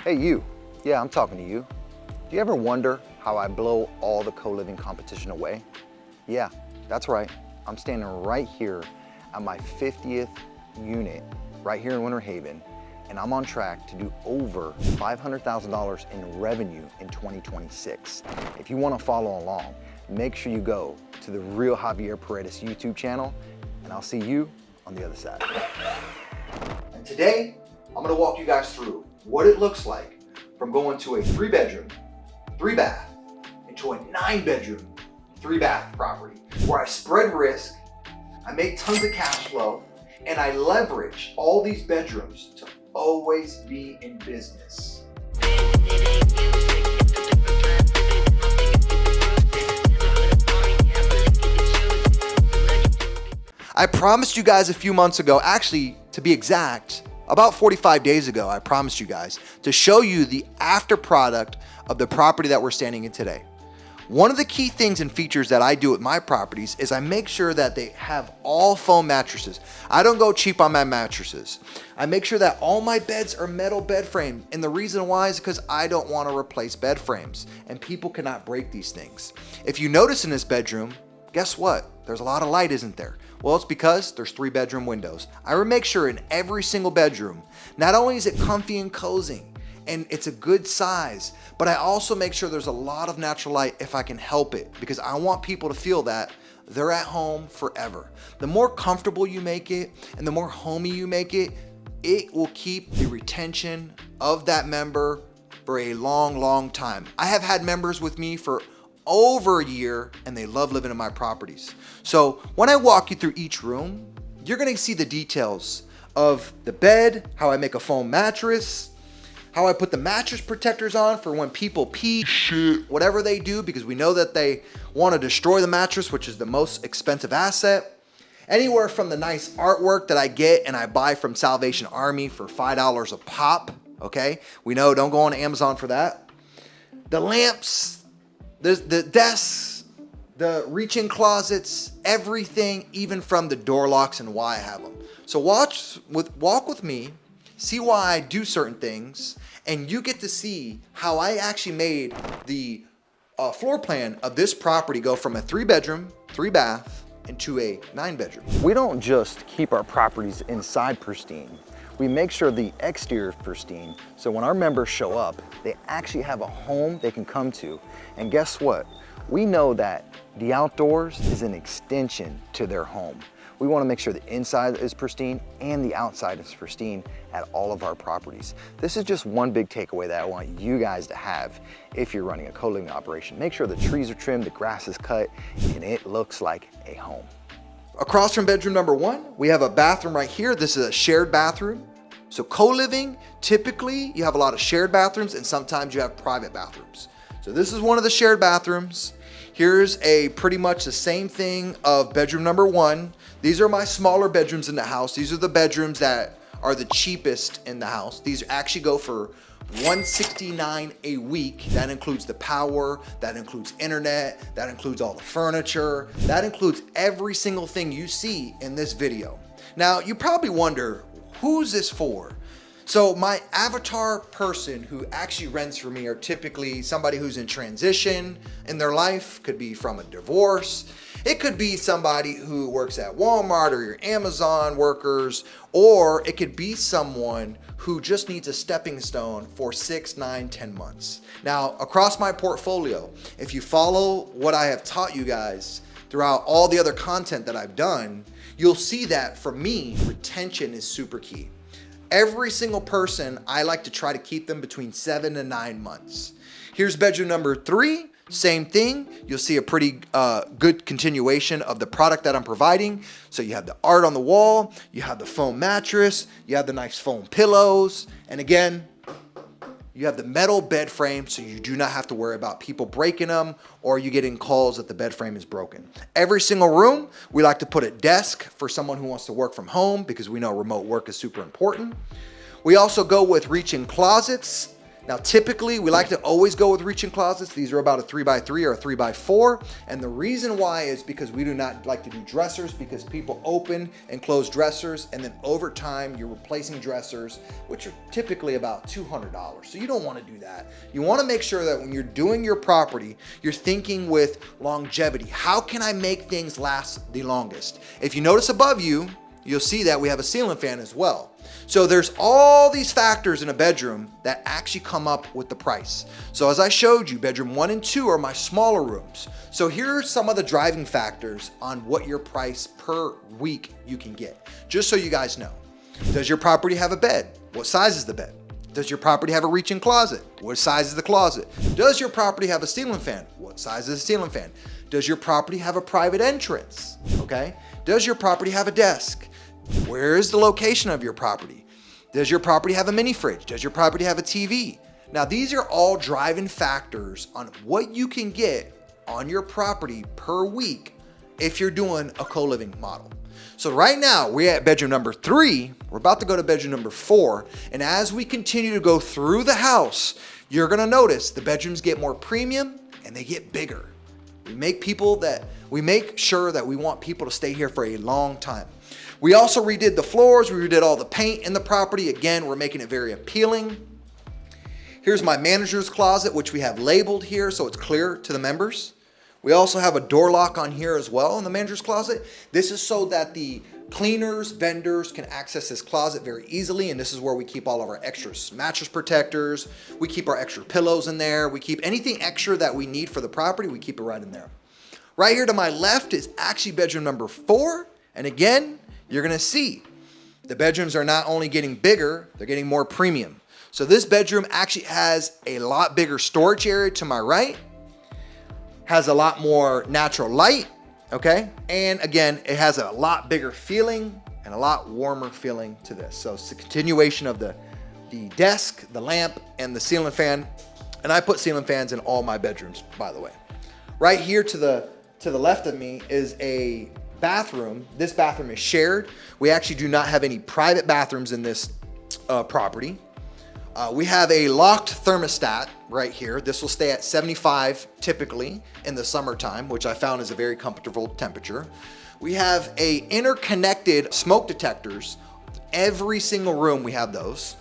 Hey you, yeah, I'm talking to you. Do you ever wonder how I blow all the co-living competition away? Yeah, that's right. I'm standing right here at my 50th unit right here in Winter Haven, and I'm on track to do over $500,000 in revenue in 2026. If you want to follow along, make sure you go to the Real Javier Paredes YouTube channel, and I'll see you on the other side. And today, I'm gonna walk you guys through what it looks like from going to a 3-bedroom, 3-bath, into a 9-bedroom, 3-bath property, where I spread risk, I make tons of cash flow, and I leverage all these bedrooms to always be in business. I promised you guys a few months ago, actually, to be exact, about 45 days ago, I promised you guys to show you the after product of the property that we're standing in today. One of the key things and features that I do with my properties is I make sure that they have all foam mattresses. I don't go cheap on my mattresses. I make sure that all my beds are metal bed frame. And the reason why is because I don't want to replace bed frames, and people cannot break these things. If you notice in this bedroom, guess what? There's a lot of light, isn't there? Well, it's because there's 3-bedroom windows. I will make sure in every single bedroom, not only is it comfy and cozy, and it's a good size, but I also make sure there's a lot of natural light if I can help it, because I want people to feel that they're at home forever. The more comfortable you make it and the more homey you make it, it will keep the retention of that member for a long, long time. I have had members with me for over a year and they love living in my properties. So when I walk you through each room, you're gonna see the details of the bed, how I make a foam mattress, how I put the mattress protectors on for when people pee, shit, whatever they do, because we know that they want to destroy the mattress, which is the most expensive asset. Anywhere from the nice artwork that I get and I buy from Salvation Army for $5 a pop, okay? We know, don't go on Amazon for that. The lamps, the desks, the reach-in closets, everything, even from the door locks and why I have them. So walk with me, see why I do certain things, and you get to see how I actually made the floor plan of this property go from a 3-bedroom, 3-bath, into a 9-bedroom. We don't just keep our properties inside pristine. We make sure the exterior is pristine, so when our members show up, they actually have a home they can come to. And guess what? We know that the outdoors is an extension to their home. We want to make sure the inside is pristine and the outside is pristine at all of our properties. This is just one big takeaway that I want you guys to have if you're running a co-living operation. Make sure the trees are trimmed, the grass is cut, and it looks like a home. Across from bedroom number 1, we have a bathroom right here. This is a shared bathroom. So co-living, typically you have a lot of shared bathrooms and sometimes you have private bathrooms. So this is one of the shared bathrooms. Here's a pretty much the same thing of bedroom number 1. These are my smaller bedrooms in the house. These are the bedrooms that are the cheapest in the house. These actually go for $169 a week. That includes the power, that includes internet, that includes all the furniture, that includes every single thing you see in this video. Now, you probably wonder, who's this for? So my avatar person who actually rents for me are typically somebody who's in transition in their life, could be from a divorce. It could be somebody who works at Walmart or your Amazon workers, or it could be someone who just needs a stepping stone for 6, 9, 10 months. Now, across my portfolio, if you follow what I have taught you guys throughout all the other content that I've done, you'll see that for me, retention is super key. Every single person, I like to try to keep them between 7 and 9 months. Here's bedroom number 3, same thing. You'll see a pretty good continuation of the product that I'm providing. So you have the art on the wall, you have the foam mattress, you have the nice foam pillows, and again, you have the metal bed frame, so you do not have to worry about people breaking them or you getting calls that the bed frame is broken. Every single room, we like to put a desk for someone who wants to work from home because we know remote work is super important. We also go with reach-in closets. Now, typically, we like to always go with reach-in closets. These are about a 3x3 or a 3x4. And the reason why is because we do not like to do dressers, because people open and close dressers. And then over time, you're replacing dressers, which are typically about $200. So you don't want to do that. You want to make sure that when you're doing your property, you're thinking with longevity. How can I make things last the longest? If you notice above you, you'll see that we have a ceiling fan as well. So there's all these factors in a bedroom that actually come up with the price. So as I showed you, bedroom 1 and 2 are my smaller rooms. So here are some of the driving factors on what your price per week you can get. Just so you guys know. Does your property have a bed? What size is the bed? Does your property have a reach-in closet? What size is the closet? Does your property have a ceiling fan? What size is the ceiling fan? Does your property have a private entrance? Okay. Does your property have a desk? Where is the location of your property? Does your property have a mini fridge? Does your property have a TV? Now, these are all driving factors on what you can get on your property per week if you're doing a co-living model. So right now we're at bedroom number 3. We're about to go to bedroom number 4. And as we continue to go through the house, you're gonna notice the bedrooms get more premium and they get bigger. We make sure that we want people to stay here for a long time. We also redid the floors, we redid all the paint in the property. Again, we're making it very appealing. Here's my manager's closet, which we have labeled here so it's clear to the members. We also have a door lock on here as well in the manager's closet. This is so that the cleaners, vendors can access this closet very easily, and this is where we keep all of our extra mattress protectors. We keep our extra pillows in there. We keep anything extra that we need for the property, we keep it right in there. Right here to my left is actually bedroom number 4, and again, you're gonna see the bedrooms are not only getting bigger, they're getting more premium. So this bedroom actually has a lot bigger storage area to my right, has a lot more natural light, okay? And again, it has a lot bigger feeling and a lot warmer feeling to this. So it's a continuation of the desk, the lamp, and the ceiling fan. And I put ceiling fans in all my bedrooms, by the way. Right here to the left of me is a bathroom. This bathroom is shared. We actually do not have any private bathrooms in this property. We have a locked thermostat right here. This will stay at 75 typically in the summertime, which I found is a very comfortable temperature. We have a interconnected smoke detectors. Every single room we have those.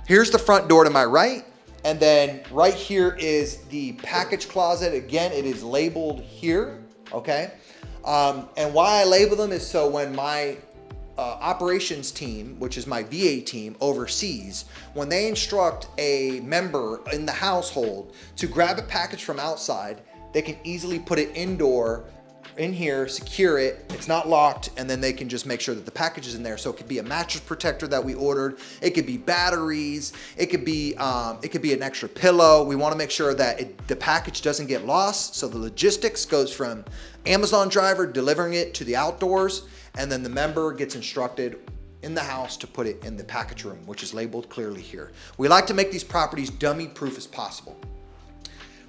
Here's the front door to my right. And then right here is the package closet. Again, it is labeled here, okay? And why I label them is so when my operations team, which is my VA team, overseas, when they instruct a member in the household to grab a package from outside, they can easily put it indoor in here, secure it, it's not locked, and then they can just make sure that the package is in there. So it could be a mattress protector that we ordered, it could be batteries, it could be an extra pillow. We want to make sure that the package doesn't get lost. So the logistics goes from Amazon driver delivering it to the outdoors, and then the member gets instructed in the house to put it in the package room, which is labeled clearly here. We like to make these properties dummy proof as possible.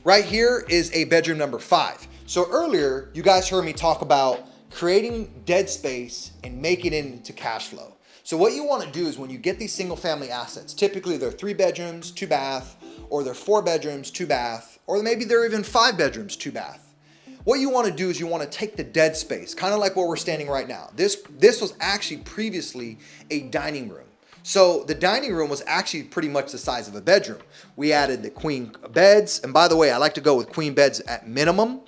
Right here is a bedroom number 5. So earlier, you guys heard me talk about creating dead space and making it into cash flow. So what you want to do is when you get these single family assets, typically they're 3 bedrooms, 2 bath, or they're 4 bedrooms, 2 bath, or maybe they're even 5 bedrooms, 2 bath. What you want to do is you want to take the dead space, kind of like where we're standing right now. This was actually previously a dining room. So the dining room was actually pretty much the size of a bedroom. We added the queen beds. And by the way, I like to go with queen beds at minimum.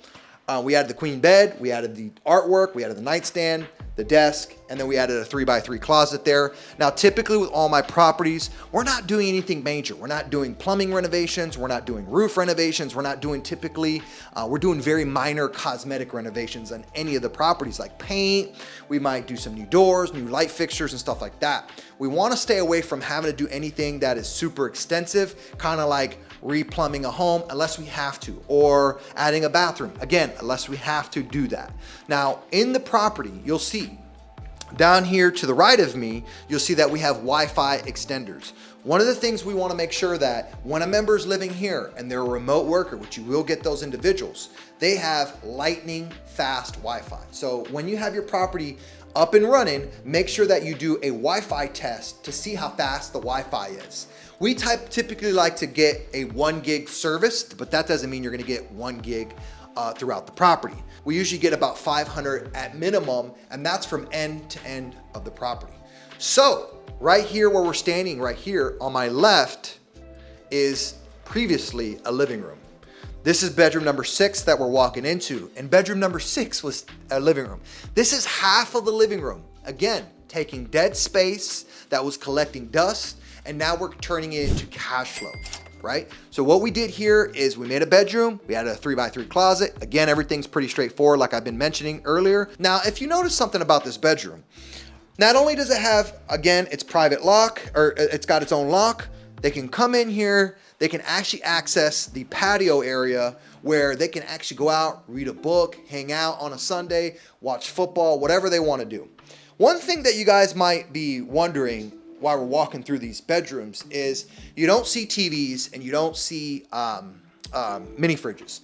We added the queen bed, we added the artwork, we added the nightstand, the desk, and then we added a 3x3 closet there. Now, typically with all my properties, we're not doing anything major. We're not doing plumbing renovations. We're not doing roof renovations. We're not doing we're doing very minor cosmetic renovations on any of the properties like paint. We might do some new doors, new light fixtures and stuff like that. We want to stay away from having to do anything that is super extensive, kind of like replumbing a home unless we have to, or adding a bathroom, again, unless we have to do that. Now, in the property, you'll see down here to the right of me, you'll see that we have Wi-Fi extenders. One of the things we want to make sure that when a member is living here and they're a remote worker, which you will get those individuals, they have lightning fast Wi-Fi. So when you have your property up and running, make sure that you do a Wi-Fi test to see how fast the Wi-Fi is. We typically like to get a 1 gig serviced, but that doesn't mean you're gonna get 1 gig throughout the property. We usually get about 500 at minimum, and that's from end to end of the property. So right here where we're standing right here on my left is previously a living room. This is bedroom number 6 that we're walking into, and bedroom number 6 was a living room. This is half of the living room. Again, taking dead space that was collecting dust, and now we're turning it into cash flow, right? So what we did here is we made a bedroom, we had a 3x3 closet. Again, everything's pretty straightforward like I've been mentioning earlier. Now, if you notice something about this bedroom, not only does it have, again, its private lock, or it's got its own lock, they can come in here, they can actually access the patio area where they can actually go out, read a book, hang out on a Sunday, watch football, whatever they want to do. One thing that you guys might be wondering while we're walking through these bedrooms is you don't see TVs and you don't see mini fridges.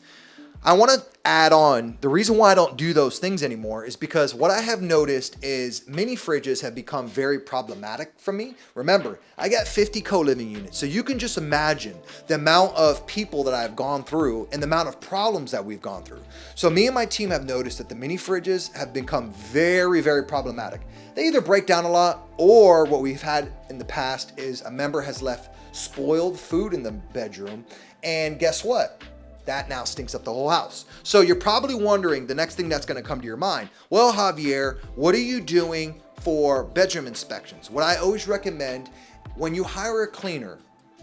I want to add on, the reason why I don't do those things anymore is because what I have noticed is mini fridges have become very problematic for me. Remember, I got 50 co-living units, so you can just imagine the amount of people that I've gone through and the amount of problems that we've gone through. So me and my team have noticed that the mini fridges have become very, very problematic. They either break down a lot, or what we've had in the past is a member has left spoiled food in the bedroom, and guess what? That now stinks up the whole house. So you're probably wondering, the next thing that's gonna come to your mind, well, Javier, what are you doing for bedroom inspections? What I always recommend, when you hire a cleaner,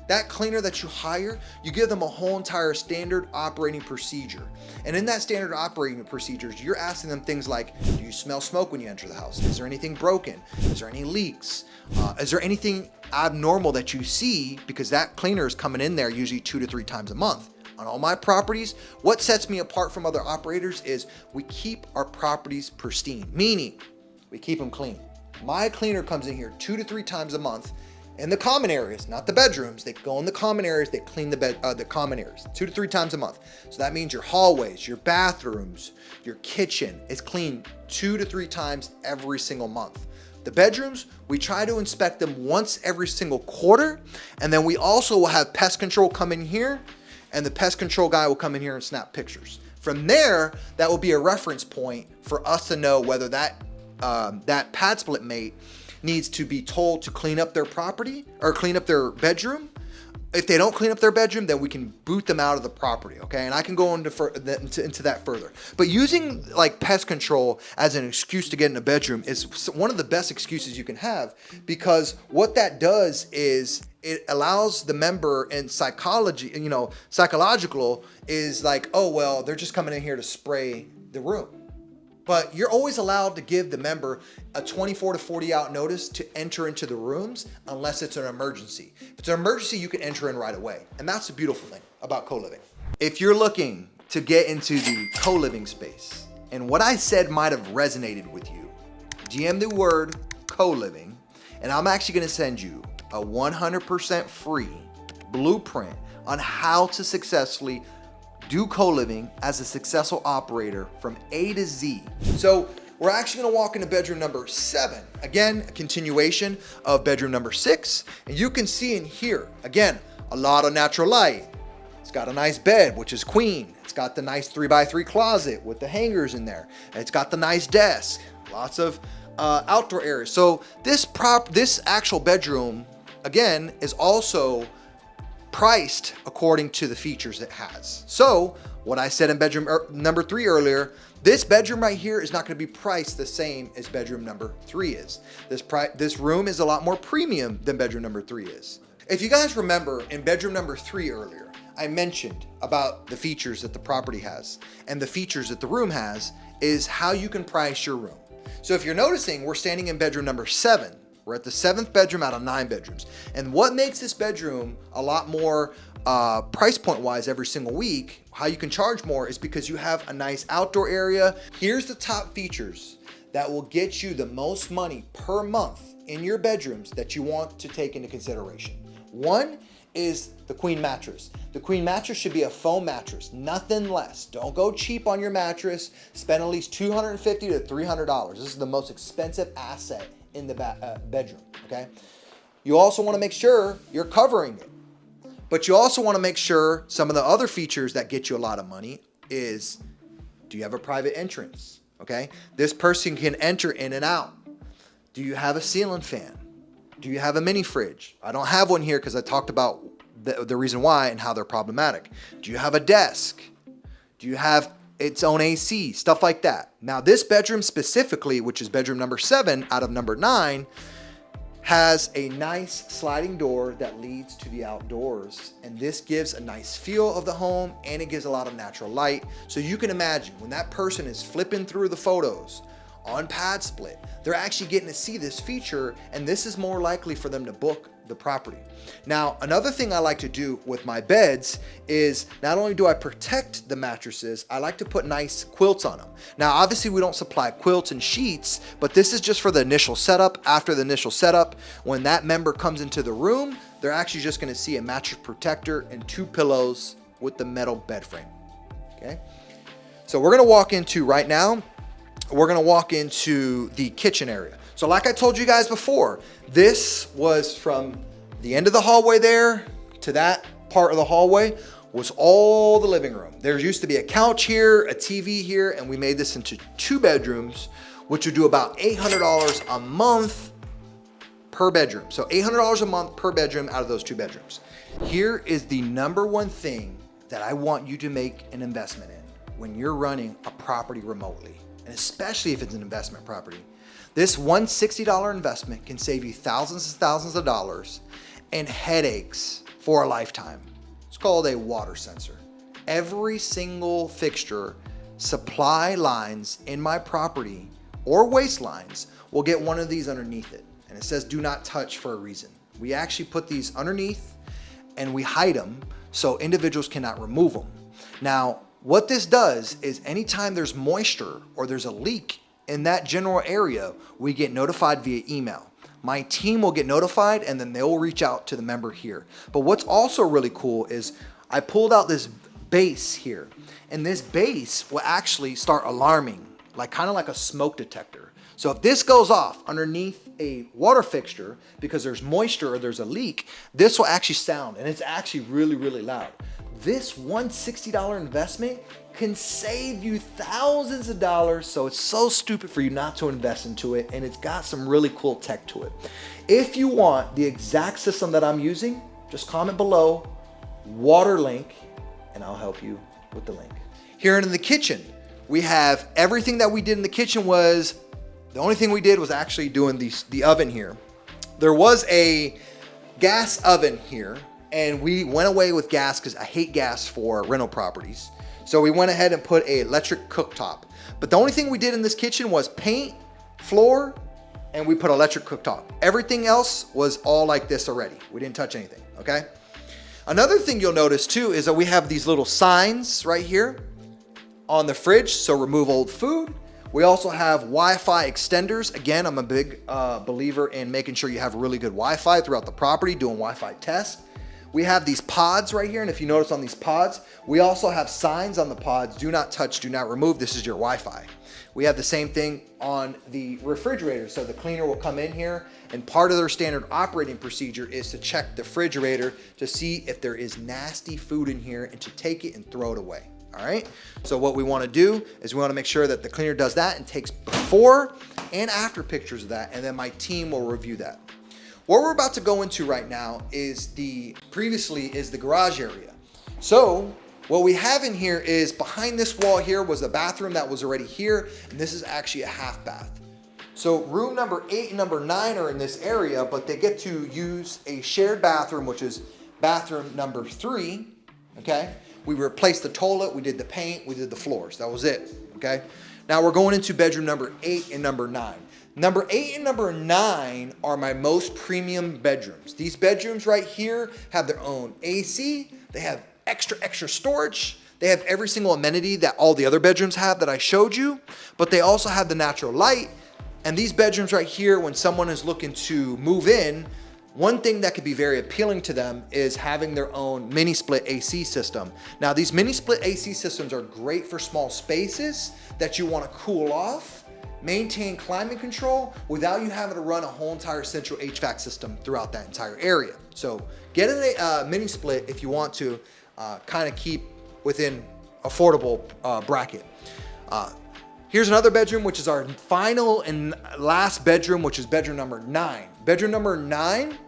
that cleaner that you hire, you give them a whole entire standard operating procedure. And in that standard operating procedures, you're asking them things like, do you smell smoke when you enter the house? Is there anything broken? Is there any leaks? Is there anything abnormal that you see? Because that cleaner is coming in there usually 2 to 3 times a month. On all my properties, what sets me apart from other operators is we keep our properties pristine, meaning we keep them clean. My cleaner comes in here 2 to 3 times a month in the common areas, not the bedrooms. They go in the common areas, they clean the common areas 2 to 3 times a month. So that means your hallways, your bathrooms, your kitchen is cleaned 2 to 3 times every single month. The bedrooms, we try to inspect them once every single quarter. And then we also will have pest control come in here, and the pest control guy will come in here and snap pictures. From there, that will be a reference point for us to know whether that PadSplit mate needs to be told to clean up their property or clean up their bedroom. If they don't clean up their bedroom, then we can boot them out of the property, okay? And I can go into that further. But using like pest control as an excuse to get in a bedroom is one of the best excuses you can have, because what that does is it allows the member in psychology, psychological is like, oh, well, they're just coming in here to spray the room. But you're always allowed to give the member a 24 to 40 hour notice to enter into the rooms unless it's an emergency. If it's an emergency, you can enter in right away. And that's the beautiful thing about co-living. If you're looking to get into the co-living space, and what I said might have resonated with you, GM the word co-living, and I'm actually gonna send you a 100% free blueprint on how to successfully do co-living as a successful operator from A to Z. So we're actually gonna walk into bedroom number 7. Again, a continuation of bedroom number 6. And you can see in here, again, a lot of natural light. It's got a nice bed, which is queen. It's got the nice 3x3 closet with the hangers in there. It's got the nice desk, lots of outdoor areas. So this actual bedroom, again, is also priced according to the features it has. So what I said in bedroom number 3 earlier, this bedroom right here is not going to be priced the same as bedroom number 3 is. This room is a lot more premium than bedroom number 3 is. If you guys remember in bedroom number 3 earlier, I mentioned about the features that the property has, and the features that the room has is how you can price your room. So if you're noticing, we're standing in bedroom number 7. We're at the 7th bedroom out of 9 bedrooms. And what makes this bedroom a lot more price point wise every single week, how you can charge more, is because you have a nice outdoor area. Here's the top features that will get you the most money per month in your bedrooms that you want to take into consideration. One is the queen mattress. The queen mattress should be a foam mattress, nothing less. Don't go cheap on your mattress. Spend at least $250 to $300. This is the most expensive asset in the bedroom, okay? You also wanna make sure you're covering it. But you also wanna make sure some of the other features that get you a lot of money is, do you have a private entrance, okay? This person can enter in and out. Do you have a ceiling fan? Do you have a mini fridge? I don't have one here because I talked about the reason why and how they're problematic. Do you have a desk? Do you have its own AC? Stuff like that. Now this bedroom specifically, which is bedroom number 7 out of number 9, has a nice sliding door that leads to the outdoors. And this gives a nice feel of the home and it gives a lot of natural light. So you can imagine when that person is flipping through the photos on PadSplit, they're actually getting to see this feature, and this is more likely for them to book the property. Now, another thing I like to do with my beds is not only do I protect the mattresses, I like to put nice quilts on them. Now, obviously we don't supply quilts and sheets, but this is just for the initial setup. After the initial setup, when that member comes into the room, they're actually just gonna see a mattress protector and 2 pillows with the metal bed frame, okay? So we're gonna walk into right now, we're gonna walk into the kitchen area. So like I told you guys before, this was from the end of the hallway there to that part of the hallway was all the living room. There used to be a couch here, a TV here, and we made this into 2 bedrooms, which would do about $800 a month per bedroom. So $800 a month per bedroom out of those 2 bedrooms. Here is the number one thing that I want you to make an investment in when you're running a property remotely. And especially if it's an investment property. This $160 investment can save you thousands and thousands of dollars and headaches for a lifetime. It's called a water sensor. Every single fixture, supply lines in my property or waste lines will get one of these underneath it. And it says do not touch for a reason. We actually put these underneath and we hide them so individuals cannot remove them. Now, what this does is anytime there's moisture or there's a leak in that general area, we get notified via email. My team will get notified and then they'll reach out to the member here. But what's also really cool is I pulled out this base here, and this base will actually start alarming, kind of like a smoke detector. So if this goes off underneath a water fixture because there's moisture or there's a leak, this will actually sound, and it's actually really, really loud. This $160 investment can save you thousands of dollars, so it's so stupid for you not to invest into it, and it's got some really cool tech to it. If you want the exact system that I'm using, just comment below, water link, and I'll help you with the link. Here in the kitchen, we have everything that we did in the kitchen was, the only thing we did was actually doing the oven here. There was a gas oven here, and we went away with gas because I hate gas for rental properties. So we went ahead and put an electric cooktop. But the only thing we did in this kitchen was paint, floor, and we put electric cooktop. Everything else was all like this already. We didn't touch anything, okay? Another thing you'll notice too is that we have these little signs right here on the fridge, so remove old food. We also have Wi-Fi extenders. Again, I'm a big believer in making sure you have really good Wi-Fi throughout the property, doing Wi-Fi tests. We have these pods right here, and if you notice on these pods, we also have signs on the pods, do not touch, do not remove, this is your Wi-Fi. We have the same thing on the refrigerator, so the cleaner will come in here, and part of their standard operating procedure is to check the refrigerator to see if there is nasty food in here and to take it and throw it away, all right? So what we wanna do is we wanna make sure that the cleaner does that and takes before and after pictures of that, and then my team will review that. What we're about to go into right now is the garage area. So what we have in here is behind this wall here was a bathroom that was already here, and this is actually a half bath. So room number 8 and number 9 are in this area, but they get to use a shared bathroom, which is bathroom number 3, okay? We replaced the toilet, we did the paint, we did the floors, that was it, okay? Now we're going into bedroom number 8 and number 9. Number 8 and number 9 are my most premium bedrooms. These bedrooms right here have their own AC, they have extra storage, they have every single amenity that all the other bedrooms have that I showed you, but they also have the natural light. And these bedrooms right here, when someone is looking to move in, one thing that could be very appealing to them is having their own mini split AC system. Now, these mini split AC systems are great for small spaces that you want to cool off, maintain climate control without you having to run a whole entire central HVAC system throughout that entire area. So get a mini split if you want to kind of keep within affordable bracket. Here's another bedroom, which is our final and last bedroom, which is bedroom number 9. Bedroom number 9,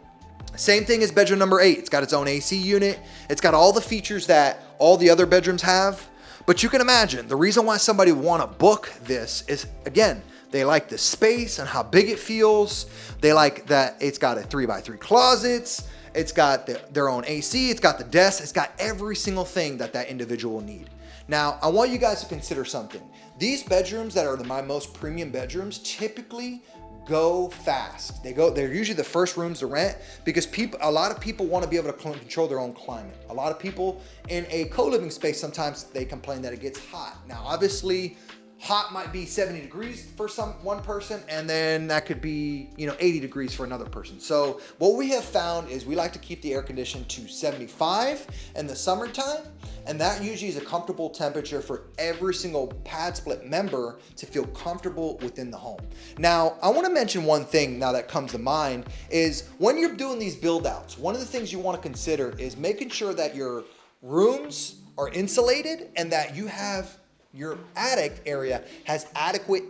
same thing as bedroom number 8. It's got its own AC unit. It's got all the features that all the other bedrooms have. But you can imagine the reason why somebody would want to book this is, again, they like the space and how big it feels. They like that it's got a 3x3 closets. It's got their own AC. It's got the desk. It's got every single thing that that individual will need. Now, I want you guys to consider something. These bedrooms that are my most premium bedrooms typically go fast. They're usually the first rooms to rent because a lot of people want to be able to control their own climate. A lot of people in a co-living space, sometimes they complain that it gets hot. Now, obviously, hot might be 70 degrees for one person, and then that could be 80 degrees for another person. So what we have found is we like to keep the air condition to 75 in the summertime, and that usually is a comfortable temperature for every single PadSplit member to feel comfortable within the home. Now, I want to mention one thing now that comes to mind is when you're doing these build outs, one of the things you want to consider is making sure that your rooms are insulated and that your attic area has adequate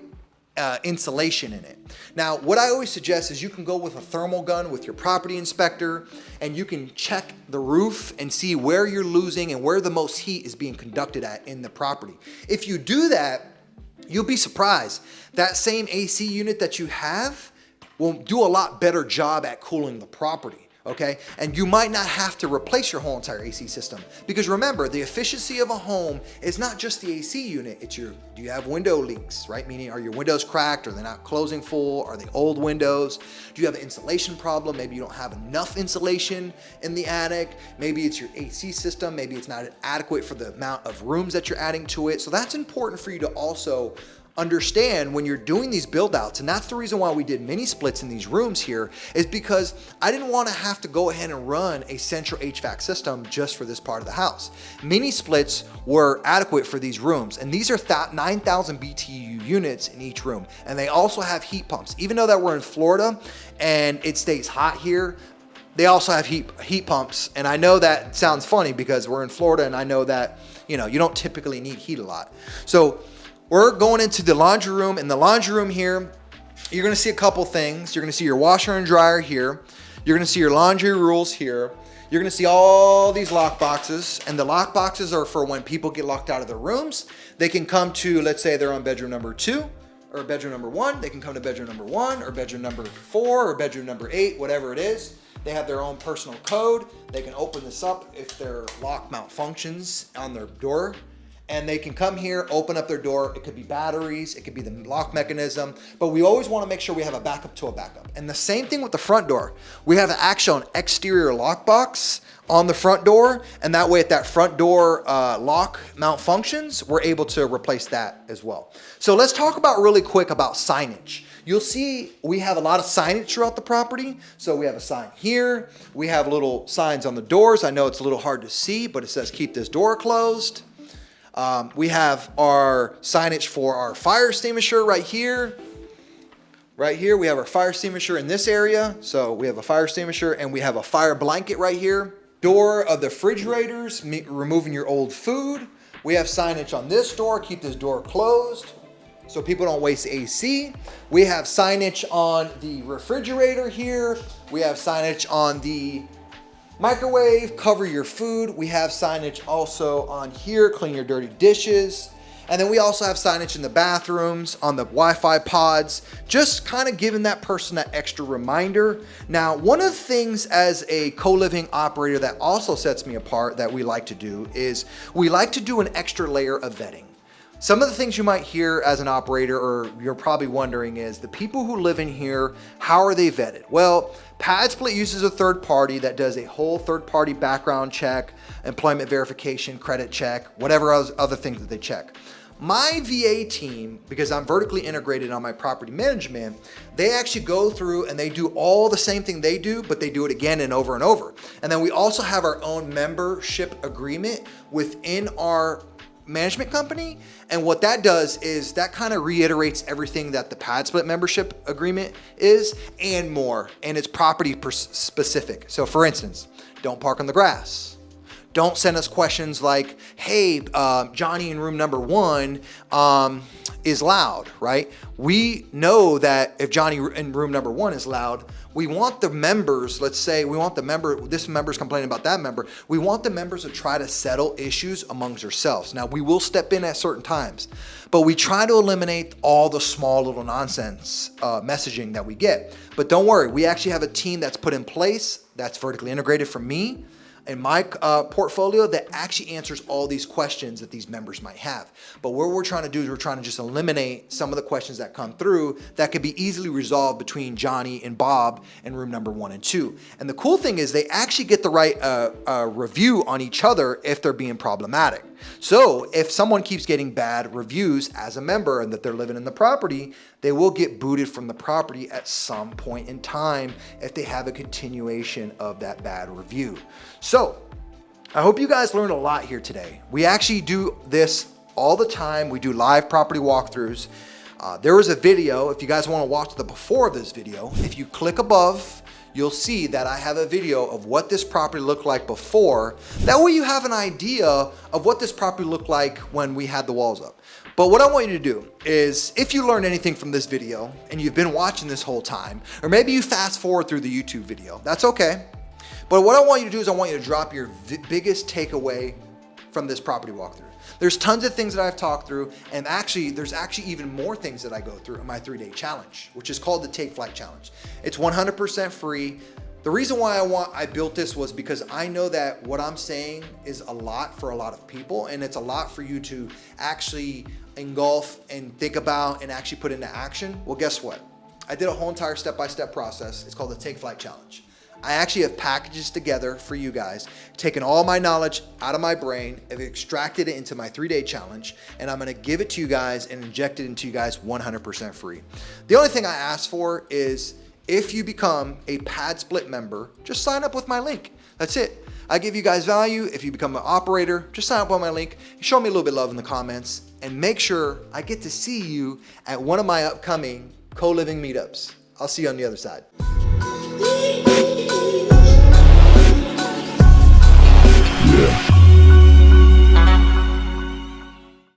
insulation in it. Now, what I always suggest is you can go with a thermal gun with your property inspector and you can check the roof and see where you're losing and where the most heat is being conducted at in the property. If you do that, you'll be surprised. That same AC unit that you have will do a lot better job at cooling the property. Okay, and you might not have to replace your whole entire AC system because remember, the efficiency of a home is not just the AC unit. It's do you have window leaks, right? Meaning, are your windows cracked? Are they not closing full? Are they old windows? Do you have an insulation problem? Maybe you don't have enough insulation in the attic. Maybe it's your AC system. Maybe it's not adequate for the amount of rooms that you're adding to it. So that's important for you to also understand when you're doing these build outs. And that's the reason why we did mini splits in these rooms here, is because I didn't want to have to go ahead and run a central HVAC system just for this part of the house. Mini splits were adequate for these rooms, and these are 9,000 BTU units in each room, and they also have heat pumps. Even though that we're in Florida and it stays hot here, they also have heat pumps. And I know that sounds funny because we're in Florida and I know that you don't typically need heat a lot. So we're going into the laundry room. In the laundry room here, you're gonna see a couple things. You're gonna see your washer and dryer here. You're gonna see your laundry rules here. You're gonna see all these lock boxes, and the lock boxes are for when people get locked out of their rooms. They can come to, let's say they're on bedroom number 2 or bedroom number 1. They can come to bedroom number 1 or bedroom number 4 or bedroom number 8, whatever it is. They have their own personal code. They can open this up if their lock malfunctions on their door. And they can come here, open up their door. It could be batteries, it could be the lock mechanism, but we always want to make sure we have a backup to a backup. And the same thing with the front door. We have an actual exterior lock box on the front door, and that way if that front door lock malfunctions, we're able to replace that as well. So let's talk about really quick about signage. You'll see we have a lot of signage throughout the property. So we have a sign here. We have little signs on the doors. I know it's a little hard to see, but it says keep this door closed. We have our signage for our fire extinguisher right here. Right here, we have our fire extinguisher in this area. So we have a fire extinguisher and we have a fire blanket right here. Door of the refrigerators, removing your old food. We have signage on this door, keep this door closed so people don't waste AC. We have signage on the refrigerator here. We have signage on the microwave, cover your food. We have signage also on here, clean your dirty dishes. And then we also have signage in the bathrooms, on the Wi-Fi pods, just kind of giving that person that extra reminder. Now, one of the things as a co-living operator that also sets me apart that we like to do is we like to do an extra layer of vetting. Some of the things you might hear as an operator, or you're probably wondering, is the people who live in here, how are they vetted? Well, PadSplit uses a third party that does a whole third party background check, employment verification, credit check, whatever other things that they check. My VA team, because I'm vertically integrated on my property management, they actually go through and they do all the same thing they do, but they do it again and over and over. And then we also have our own membership agreement within our management company. And what that does is that kind of reiterates everything that the PadSplit membership agreement is and more. And it's property specific. So for instance, don't park on the grass. Don't send us questions like, hey, Johnny in room number 1 is loud, right? We know that if Johnny in room number 1 is loud, we want the members, let's say we want the member, this member's complaining about that member. We want the members to try to settle issues amongst ourselves. Now, we will step in at certain times, but we try to eliminate all the small little nonsense messaging that we get. But don't worry, we actually have a team that's put in place that's vertically integrated from me in my portfolio that actually answers all these questions that these members might have. But what we're trying to do is we're trying to just eliminate some of the questions that come through that could be easily resolved between Johnny and Bob in room number 1 and 2. And the cool thing is they actually get the right review on each other if they're being problematic. So if someone keeps getting bad reviews as a member and that they're living in the property, they will get booted from the property at some point in time if they have a continuation of that bad review. So I hope you guys learned a lot here today. We actually do this all the time. We do live property walkthroughs. There was a video, if you guys want to watch the before of this video, if you click above, you'll see that I have a video of what this property looked like before. That way you have an idea of what this property looked like when we had the walls up. But what I want you to do is, if you learned anything from this video and you've been watching this whole time, or maybe you fast forward through the YouTube video, that's okay. But what I want you to do is I want you to drop your biggest takeaway from this property walkthrough. There's tons of things that I've talked through, and there's actually even more things that I go through in my 3-day challenge, which is called the Take Flight Challenge. It's 100% free. The reason why I built this was because I know that what I'm saying is a lot for a lot of people, and it's a lot for you to actually engulf and think about and actually put into action. Well, guess what? I did a whole entire step-by-step process. It's called the Take Flight Challenge. I actually have packages together for you guys, taken all my knowledge out of my brain, and extracted it into my 3-day challenge, and I'm gonna give it to you guys and inject it into you guys 100% free. The only thing I ask for is if you become a PadSplit member, just sign up with my link. That's it. I give you guys value. If you become an operator, just sign up on my link, show me a little bit of love in the comments, and make sure I get to see you at one of my upcoming co-living meetups. I'll see you on the other side.